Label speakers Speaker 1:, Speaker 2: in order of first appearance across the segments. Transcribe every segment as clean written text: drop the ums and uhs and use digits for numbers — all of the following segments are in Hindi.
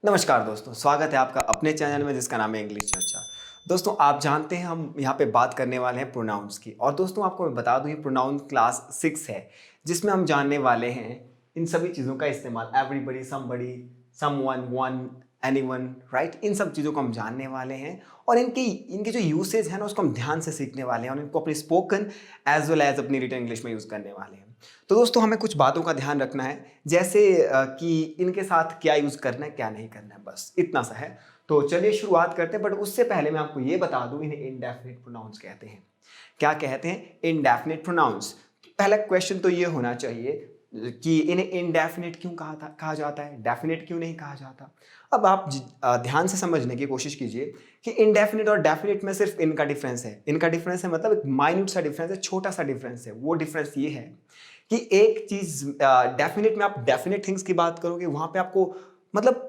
Speaker 1: नमस्कार दोस्तों, स्वागत है आपका अपने चैनल में जिसका नाम है इंग्लिश चर्चा। दोस्तों आप जानते हैं हम यहाँ पे बात करने वाले हैं प्रोनाउंस की। और दोस्तों आपको मैं बता दूं ये प्रोनाउन क्लास 6 है जिसमें हम जानने वाले हैं इन सभी चीज़ों का इस्तेमाल। Everybody, somebody, someone, one, anyone, right. इन सब चीज़ों को हम जानने वाले हैं और इनके जो यूसेज है ना उसको हम ध्यान से सीखने वाले हैं और इनको अपनी स्पोकन एज वेल एज अपनी रिटन इंग्लिश में यूज़ करने वाले हैं। तो दोस्तों हमें कुछ बातों का ध्यान रखना है, जैसे कि इनके साथ क्या यूज़ करना है क्या नहीं करना है, बस इतना सा है। तो चलिए शुरुआत करते हैं, बट उससे पहले मैं आपको ये बता दूं इन्हें इंडेफिनिट प्रोनाउंस कहते हैं। क्या कहते हैं? Indefinite pronounce. पहला क्वेश्चन तो ये होना चाहिए कि इन्हें इनडेफिनिट क्यों कहा जाता है, डेफिनिट क्यों नहीं कहा जाता। अब आप ध्यान से समझने की कोशिश कीजिए कि इनडेफिनिट और डेफिनिट में सिर्फ इनका डिफरेंस है। इनका डिफरेंस है मतलब एक माइन्यूट सा डिफरेंस है, छोटा सा डिफरेंस है। वो डिफरेंस ये है कि एक चीज डेफिनेट में आप डेफिनेट थिंग्स की बात करोगे, वहां पे आपको मतलब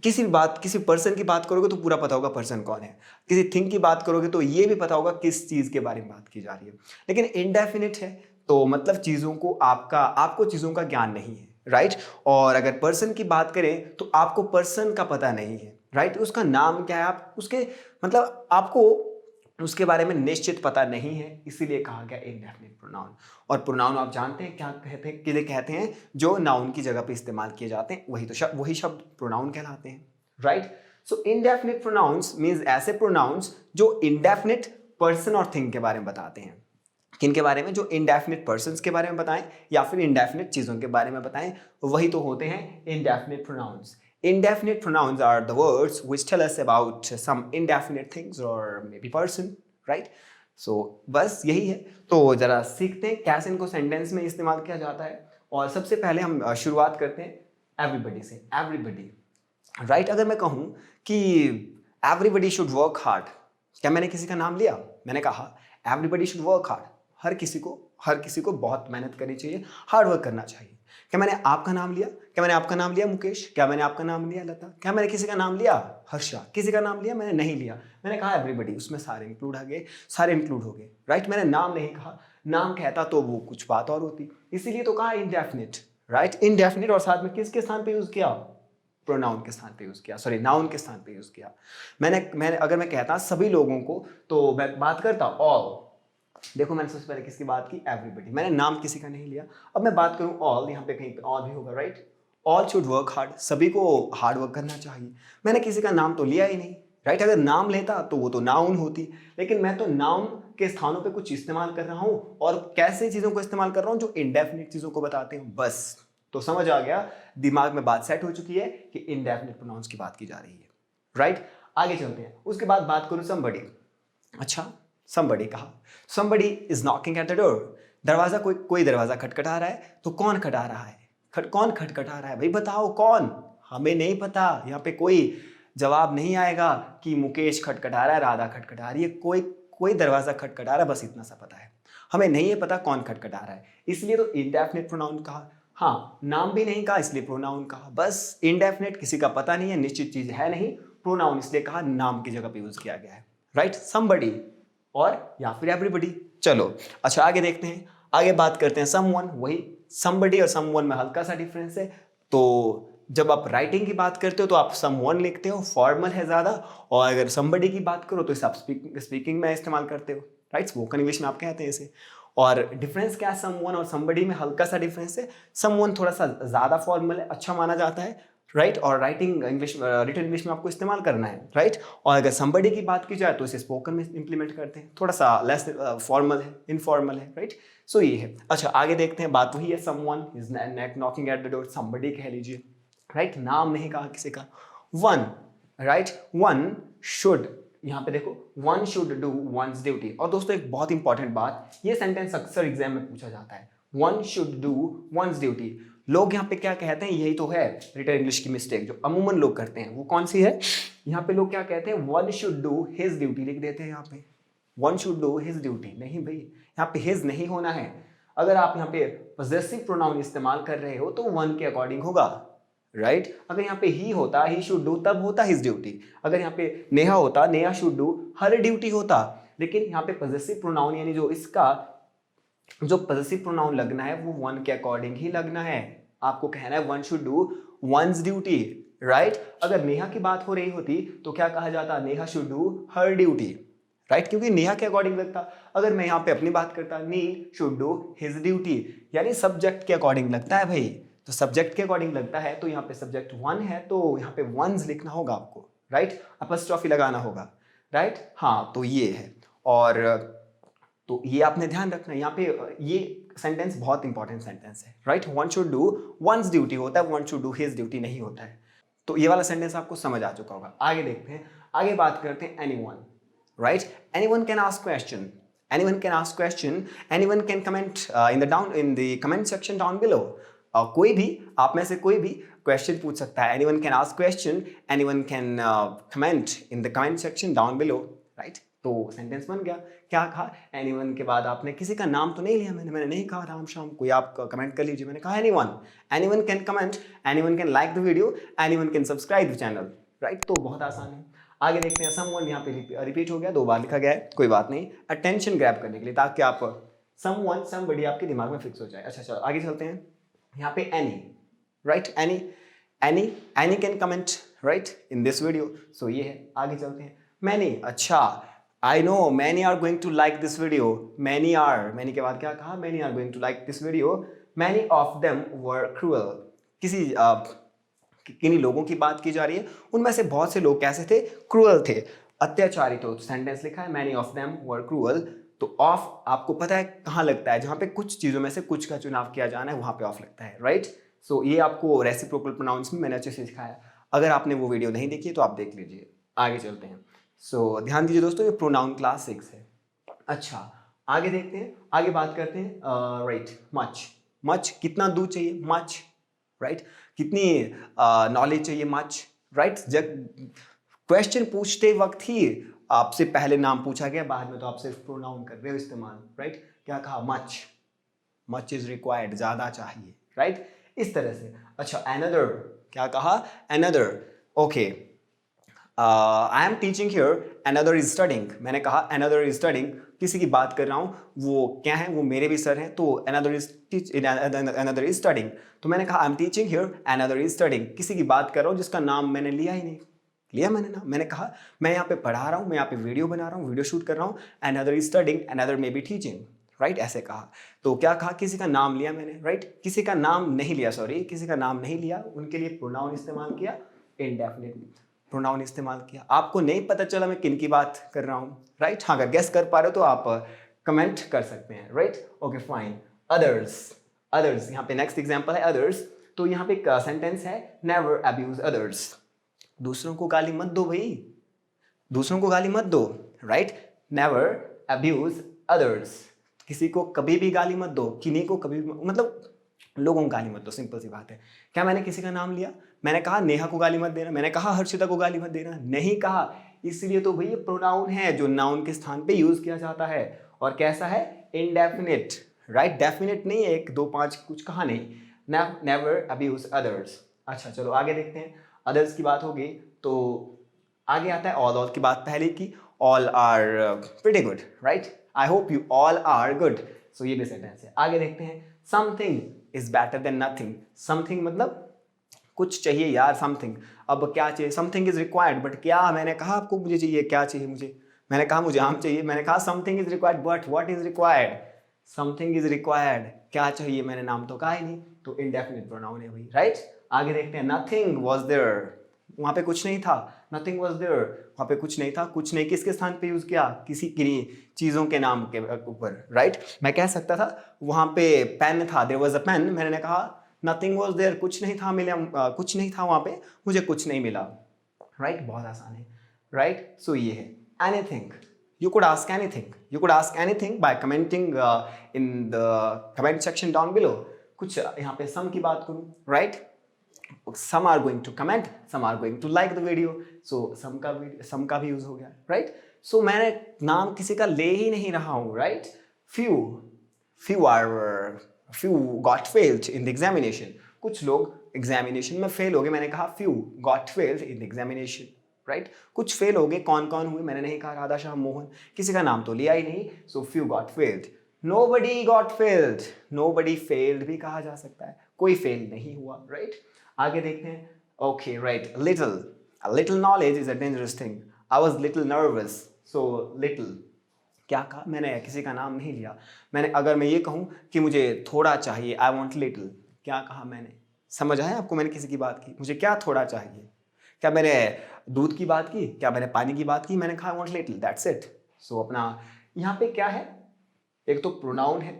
Speaker 1: किसी पर्सन की बात करोगे तो पूरा पता होगा पर्सन कौन है। किसी थिंग की बात करोगे तो ये भी पता होगा किस चीज के बारे में बात की जा रही है। लेकिन इनडेफिनिट है तो मतलब चीजों को आपको चीजों का ज्ञान नहीं है, राइट। और अगर पर्सन की बात करें तो आपको पर्सन का पता नहीं है, राइट। उसका नाम क्या है, आप उसके मतलब आपको उसके बारे में निश्चित पता नहीं है, इसीलिए कहा गया इनडेफिनिट प्रोनाउन। और प्रोनाउन आप जानते हैं क्या कहते हैं, किसे कहते हैं? जो नाउन की जगह पे इस्तेमाल किए जाते हैं वही शब्द प्रोनाउन कहलाते हैं, राइट। सो इनडेफिनिट प्रोनाउंस मींस ऐसे प्रोनाउंस जो इंडेफिनिट पर्सन और थिंग के बारे में बताते हैं। किन के बारे में? जो इंडेफिनिट पर्सन्स के बारे में बताएं या फिर इंडेफिनिट चीजों के बारे में बताएं, वही तो होते हैं indefinite pronouns. Indefinite pronouns are the words which tell us about some indefinite things or maybe person, right? So बस यही है। तो जरा सीखते हैं कैसे इनको सेंटेंस में इस्तेमाल किया जाता है। और सबसे पहले हम शुरुआत करते हैं एवरीबडी से। Everybody, right. अगर मैं कहूँ कि एवरीबडी शुड वर्क हार्ड, क्या मैंने किसी का नाम लिया? मैंने कहा एवरीबडी शुड वर्क हार्ड। हर किसी को बहुत मेहनत करनी चाहिए, हार्ड वर्क करना चाहिए। क्या मैंने आपका नाम लिया? क्या मैंने आपका नाम लिया मुकेश? क्या मैंने आपका नाम लिया लता? क्या मैंने किसी का नाम लिया हर्षा? किसी का नाम लिया? मैंने नहीं लिया। मैंने कहा एवरीबडी, उसमें सारे इंक्लूड हो गए, राइट। मैंने नाम नहीं कहा, नाम कहता तो वो कुछ बात और होती, इसीलिए तो कहा इंडेफिनिट, राइट। इंडेफिनिट और साथ में किसके स्थान पे यूज किया? प्रोनाउन के स्थान पे यूज किया, सॉरी नाउन के स्थान पे यूज किया। मैंने अगर मैं कहता सभी लोगों को तो मैं बात करता ऑल। देखो मैंने सबसे पहले किसकी बात की? एवरीबडी। मैंने नाम किसी का नहीं लिया। अब मैं बात करूं ऑल, यहाँ पे कहीं पे ऑल भी होगा, right. All should work hard, सभी को हार्ड वर्क करना चाहिए। मैंने किसी का नाम तो लिया ही नहीं, राइट। अगर नाम लेता तो वो तो नाउन होती, लेकिन मैं तो नाउन के स्थानों पे कुछ इस्तेमाल कर रहा हूं। और कैसे चीजों को इस्तेमाल कर रहा हूं? जो इंडेफिनिट चीजों को बताते हैं, बस। तो समझ आ गया, दिमाग में बात सेट हो चुकी है कि इंडेफिनिट प्रोनाउंस की बात की जा रही है, राइट। आगे चलते हैं। उसके बाद बात करूं समबडी। अच्छा, समबडी कहा, somebody is knocking at the door. दरवाजा कोई दरवाजा खटखटा रहा है, तो कौन खटा रहा है? कौन खटखटा रहा है भाई? बताओ कौन? हमें नहीं पता। यहाँ पे कोई जवाब नहीं आएगा कि मुकेश खटखटा रहा है, राधा खटखटा रही है, कोई दरवाजा खटखटा रहा है, बस इतना सा पता है। हमें नहीं है पता कौन खटखटा रहा है, इसलिए तो इंडेफिनिट प्रोनाउन कहा। हाँ, नाम भी नहीं कहा इसलिए प्रोनाउन कहा। बस इंडेफिनिट किसी का पता नहीं है, निश्चित चीज है नहीं, प्रोनाउन इसलिए कहा, नाम की जगह पे यूज किया गया है, राइट। समबडी और या फिर एवरीबडी। चलो अच्छा आगे देखते हैं, आगे बात करते हैं समवन। वही समबडी और समवन में हल्का सा डिफरेंस है। तो जब आप राइटिंग की बात करते हो तो आप समवन लिखते हो, फॉर्मल है ज्यादा। और अगर समबडी की बात करो तो इसे आप स्पीकिंग में इस्तेमाल करते हो, राइट। स्पोकन इंग्लिश में आप कहते हैं इसे। और डिफरेंस क्या है? समवन और समबडी में हल्का सा डिफरेंस है। समवन थोड़ा सा ज्यादा फॉर्मल है, अच्छा माना जाता है, राइट। और राइटिंग इंग्लिश, रिटन इंग्लिश में आपको इस्तेमाल करना है, राइट। और अगर समबडी की बात की जाए तो इसे स्पोकन में इंप्लीमेंट करते हैं, थोड़ा सा लेस फॉर्मल है, इनफॉर्मल है, राइट। सो ये है। अच्छा आगे देखते हैं, बात वही है, someone is knocking at the door, somebody कह लीजिए, राइट। नाम नहीं कहा किसी का। One, right. वन शुड, यहाँ पे देखो, one should do once duty. और दोस्तों एक बहुत इंपॉर्टेंट बात, ये सेंटेंस अक्सर एग्जाम में पूछा जाता है, one should do once duty. लोग यहाँ पे क्या कहते हैं? यही तो है रिटन इंग्लिश की मिस्टेक जो अमूमन लोग करते हैं। वो कौन सी है? यहाँ पे लोग क्या कहते हैं? One should do his duty लिख देते हैं यहाँ पे। One should do his duty, नहीं भाई, यहाँ पे हिज नहीं होना है। अगर आप यहाँ पे पॉजेसिव प्रोनाउन इस्तेमाल कर रहे हो तो वन के अकॉर्डिंग होगा, राइट। अगर यहाँ पे ही होता, ही शुड डू, तब होता हिज ड्यूटी। अगर यहाँ पे नेहा होता, Neha should do, her duty होता। लेकिन यहाँ पे पॉजेसिव प्रोनाउन यानी जो इसका जो पॉजेसिव प्रोनाउन लगना है वो वन के अकॉर्डिंग ही लगना है। आपको कहना है one should do once duty, right. अगर नेहा की बात हो रही होती तो क्या कहा जाता, Neha should do her duty, right, क्योंकि नेहा के अकॉर्डिंग लगता। अगर मैं यहाँ पे अपनी बात करता, नील शुड डू हिज ड्यूटी, यानी सब्जेक्ट के अकॉर्डिंग लगता है भाई, तो सब्जेक्ट के अकॉर्डिंग लगता है, तो यहाँ पे सब्जेक्ट वन है तो यहाँ पे वंस लिखना होगा आपको, राइट, अपस्ट्रॉफी लगाना होगा, राइट। हाँ, तो ये है, और तो ये आपने ध्यान रखना यहाँ पे, ये सेंटेंस बहुत इंपॉर्टेंट सेंटेंस है, right. One should do once duty होता है, one should do his duty नहीं होता है। तो ये वाला सेंटेंस आपको समझ आ चुका होगा। आगे देखते हैं, आगे बात करते हैं anyone, right. Anyone can ask question, anyone can ask question, anyone can comment in the comment section down below. कोई भी, आप में से कोई भी क्वेश्चन पूछ सकता है, anyone can ask question, anyone can comment in the comment section down below, right? तो सेंटेंस बन गया। क्या कहा, एनीवन के बाद आपने किसी का नाम तो नहीं लिया, मैंने नहीं कहा राम शाम कोई आप कमेंट कर लीजिए, मैंने कहा anyone can comment, anyone can like the video, anyone can subscribe the channel, right. तो बहुत आसान है। आगे देखते हैं, समवन यहाँ पे रिपीट हो गया, 2 बार लिखा गया है, कोई बात नहीं, अटेंशन ग्रैब करने के लिए, ताकि आप समवन समबडी आपके दिमाग में फिक्स हो जाए। अच्छा चलो आगे चलते हैं, यहाँ पे any, right, any can comment, right, in this video, so ये है। आगे चलते हैं, मैनी, अच्छा, I know many are going to like this video, many के बाद क्या कहा, many are going to like this video, many of them were cruel, किन्हीं लोगों की बात की जा रही है, उनमें से बहुत से लोग कैसे थे, क्रूअल थे, अत्याचारी। तो सेंटेंस लिखा है many of them were cruel, तो ऑफ आपको पता है कहाँ लगता है, जहाँ पे कुछ चीज़ों में से कुछ का चुनाव किया जाना है वहाँ पे ऑफ लगता है, राइट। सो ये आपको रेसिप्रोकल प्रोनाउंस में मैंने अच्छे से सिखाया, अगर आपने वो वीडियो नहीं देखी तो आप देख लीजिए। आगे चलते हैं, सो ध्यान दीजिए दोस्तों, ये प्रोनाउन क्लास 6 है। अच्छा आगे देखते हैं, आगे बात करते हैं, राइट, मच, कितना दूध चाहिए, मच, राइट, कितनी नॉलेज चाहिए, मच, राइट। जब क्वेश्चन पूछते वक्त ही आपसे पहले नाम पूछा गया, बाद में तो आप सिर्फ प्रोनाउन कर रहे हो इस्तेमाल, राइट। क्या कहा, मच इज रिक्वायर्ड, ज्यादा चाहिए, राइट, इस तरह से। अच्छा अनदर, क्या कहा, another, okay, I am teaching here, another is studying, मैंने कहा अनदर इज स्टडिंग, किसी की बात कर रहा हूँ, वो क्या है, वो मेरे भी सर हैं, तो अनदर इज स्टडिंग, तो मैंने कहा I am teaching here, another is studying, किसी की बात कर रहा हूँ जिसका नाम मैंने लिया ही नहीं, लिया मैंने नाम, मैंने कहा मैं यहाँ पे पढ़ा रहा हूँ, मैं यहाँ पे वीडियो बना रहा हूँ, वीडियो शूट कर रहा हूँ, another is studying, another may be teaching, right, ऐसे कहा। तो क्या कहा, किसी का नाम लिया मैंने, राइट, किसी का नाम नहीं लिया, सॉरी, किसी का नाम नहीं लिया, उनके लिए प्रोनाउन इस्तेमाल किया, इंडेफिनिट प्रोनाउन इस्तेमाल किया। आपको नहीं पता चला मैं किन की बात कर रहा हूँ, राइट, हाँ, अगर गेस कर पा रहे हो तो आप कमेंट कर सकते हैं, राइट, ओके फाइन। अदर्स, यहाँ पे नेक्स्ट एग्जांपल है अदर्स, तो यहाँ पे एक सेंटेंस है, नेवर अब्यूज अदर्स, दूसरों को गाली मत दो भाई, दूसरों को गाली मत दो, राइट, नेवर अब्यूज अदर्स, किसी को कभी भी गाली मत दो, किन्हीं को कभी भी, मतलब लोगों को गाली मत दो, सिंपल सी बात है। क्या मैंने किसी का नाम लिया, मैंने कहा नेहा को गाली मत देना, मैंने कहा हर्षिता को गाली मत देना, नहीं कहा, इसलिए तो भाई ये प्रोनाउन है जो नाउन के स्थान पे यूज किया जाता है, और कैसा है, इंडेफिनिट, राइट, डेफिनिट नहीं है, 1 2 5 कुछ कहा नहीं, नेवर अब्यूज अदर्स। अच्छा चलो आगे देखते हैं, अदर्स की बात होगी तो आगे आता है ऑल की बात पहले की, all are pretty good, right, I hope you all are good, so ये भी सेंटेंस है। आगे देखते हैं, something is better than nothing, something मतलब कुछ चाहिए यार, समथिंग, अब क्या चाहिए, समथिंग इज रिक्वायर्ड, बट क्या, मैंने कहा आपको मुझे चाहिए, क्या चाहिए मुझे, मैंने कहा मुझे आम चाहिए, मैंने कहा something is required, but what is required, something is required, क्या चाहिए, मैंने नाम तो कहा ही नहीं, तो इंडेफिनिट प्रोनाउन है भाई, राइट। आगे देखते हैं, नथिंग वाज देयर, वहां पे कुछ नहीं था, नथिंग वाज देयर, वहां पे कुछ नहीं था, कुछ नहीं किसके स्थान पे यूज किया, किसी किन्हीं चीजों के नाम के ऊपर, राइट। मैं कह सकता था वहां पे पेन था, देयर वाज अ पेन, मैंने कहा नथिंग वाज देयर, कुछ नहीं था, मिला, कुछ नहीं था वहां पे, मुझे कुछ नहीं मिला, राइट, बहुत आसान है, राइट। सो ये है anything, you could ask anything by commenting in the comment section down below। कुछ यहाँ पे some की बात करूँ, right, some are going to comment, some are going to like the video, so some का भी यूज हो गया, right। so मैंने नाम किसी का ले ही नहीं रहा हूँ, right। few got failed in the examination, कुछ लोग एग्जामिनेशन में फेल हो गए, मैंने कहा few got failed in the examination, right, कुछ फेल हो गए, कौन कौन हुए, मैंने नहीं कहा राधा श्याम मोहन, किसी का नाम तो लिया ही नहीं, so few got failed, nobody got failed, nobody failed भी कहा जा सकता है, कोई फेल नहीं हुआ, राइट। आगे देखते हैं, Okay, right. Little. A little knowledge is a dangerous thing. I was little nervous. So little. क्या कहा मैंने? किसी का नाम नहीं लिया मैंने। अगर मैं ये कहूँ कि मुझे थोड़ा चाहिए, आई वॉन्ट लिटिल, क्या कहा मैंने? समझ आया आपको मैंने किसी की बात की? मुझे क्या थोड़ा चाहिए? क्या मैंने दूध की बात की? क्या मैंने पानी की बात की? मैंने कहा I want little, that's it. So अपना यहाँ पे क्या है, एक तो प्रोनाउन है।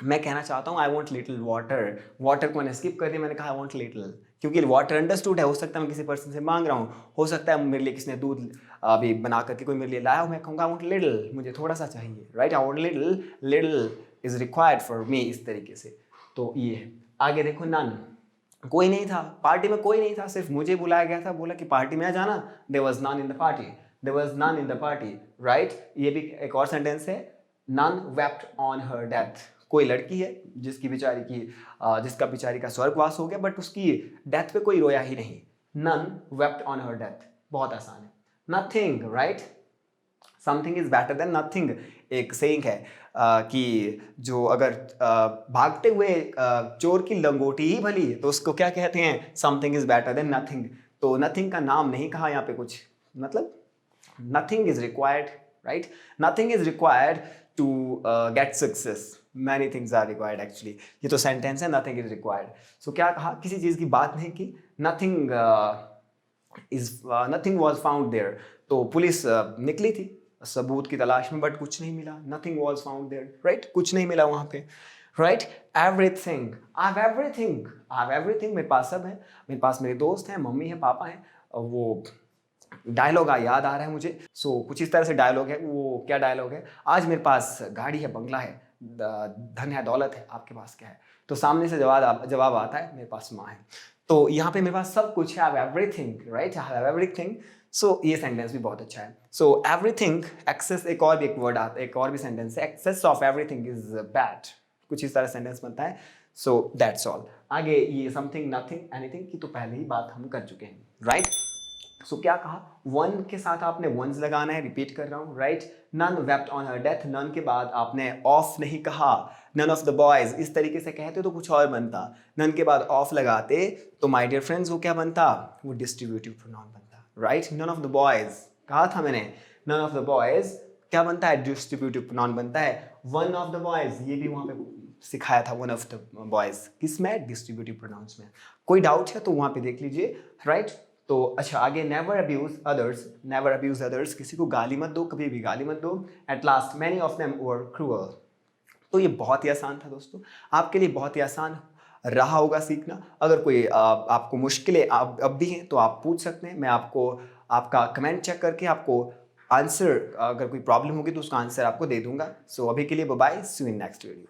Speaker 1: मैं कहना चाहता हूँ आई वॉन्ट लिटिल वाटर, वाटर को मैंने स्किप कर दिया, मैंने कहा आई वॉन्ट लिटिल, क्योंकि वाटर अंडरस्टूड है। हो सकता है मैं किसी पर्सन से मांग रहा हूँ, हो सकता है मेरे लिए किसी ने दूध अभी बना करके कोई मेरे लिए लाया हो, मैं कहूँगा आई वॉन्ट लिटिल, मुझे थोड़ा सा चाहिए, right. I want little, little is required for me, इस तरीके से। तो ये है। आगे देखो नन, कोई नहीं था पार्टी में, कोई नहीं था, सिर्फ मुझे बुलाया गया था, बोला कि पार्टी में आ जाना। There was none in the party, there was none in the party, right. ये भी एक और सेंटेंस है। None wept on her death, कोई लड़की है जिसकी बेचारी की जिसका बेचारी का स्वर्गवास हो गया, बट उसकी डेथ पे कोई रोया ही नहीं। None wept on her death, बहुत आसान है। Nothing, right. Something is better than nothing, एक सेइंग है कि जो अगर भागते हुए चोर की लंगोटी ही भली, तो उसको क्या कहते हैं? Something is better than nothing. तो नथिंग का नाम नहीं कहा यहाँ पे कुछ, मतलब nothing is required, right. Nothing is required to get success, many things are required actually. ये तो सेंटेंस है, नथिंग इज रिक्वायर्ड। सो क्या कहा? किसी चीज़ की बात नहीं की। Nothing nothing was found there, तो पुलिस निकली थी सबूत की तलाश में, बट कुछ नहीं मिला। Nothing was found there, right, कुछ नहीं मिला वहाँ पे, right. Everything, I have everything, I have everything, मेरे पास सब है, मेरे पास मेरे दोस्त हैं, मम्मी है, पापा हैं। वो डायलॉग याद आ रहा है मुझे। सो कुछ इस तरह से डायलॉग है। वो क्या डायलॉग है? आज मेरे पास गाड़ी है, बंगला है, धन है, दौलत है, आपके पास क्या है? तो सामने से जवाब आता है, मेरे पास माँ है। तो यहाँ पे मेरे पास सब कुछ है, I have everything, right, I have everything. So ये सेंटेंस भी बहुत अच्छा है। सो एवरीथिंग, एक्सेस, एक और भी एक वर्ड आता है, एक और भी सेंटेंस है, excess of everything is bad, कुछ इस तरह सेंटेंस बनता है। So that's all. आगे ये समथिंग, नथिंग, एनीथिंग की तो पहले ही बात हम कर चुके हैं, राइट। सो क्या कहा? वन के साथ आपने वंस लगाना है, रिपीट कर रहा हूँ, right. None wept on her death, none के बाद आपने ऑफ नहीं कहा। नन ऑफ द बॉयज, इस तरीके से कहते तो कुछ और बनता। नन के बाद ऑफ लगाते तो माय डियर फ्रेंड्स वो क्या बनता? वो डिस्ट्रीब्यूटिव प्रोनाउन बनता, right. None of the boys कहा था मैंने, नन ऑफ द बॉयज क्या बनता है? डिस्ट्रीब्यूटिव प्रोनाउन बनता है। वन ऑफ द बॉयज, ये भी वहाँ पे सिखाया था, वन ऑफ द बॉयज, किसमें? डिस्ट्रीब्यूटिव प्रोनाउंस में। कोई डाउट है तो वहाँ पे देख लीजिए, राइट। तो अच्छा, आगे never abuse others, never abuse others, किसी को गाली मत दो, कभी भी गाली मत दो। At last many of them were cruel. तो ये बहुत ही आसान था दोस्तों, आपके लिए बहुत ही आसान रहा होगा सीखना। अगर कोई आपको मुश्किलें अब भी हैं तो आप पूछ सकते हैं, मैं आपको आपका कमेंट चेक करके आपको आंसर, अगर कोई प्रॉब्लम होगी तो उसका आंसर आपको दे दूंगा। सो अभी के लिए bye bye, see you in next video.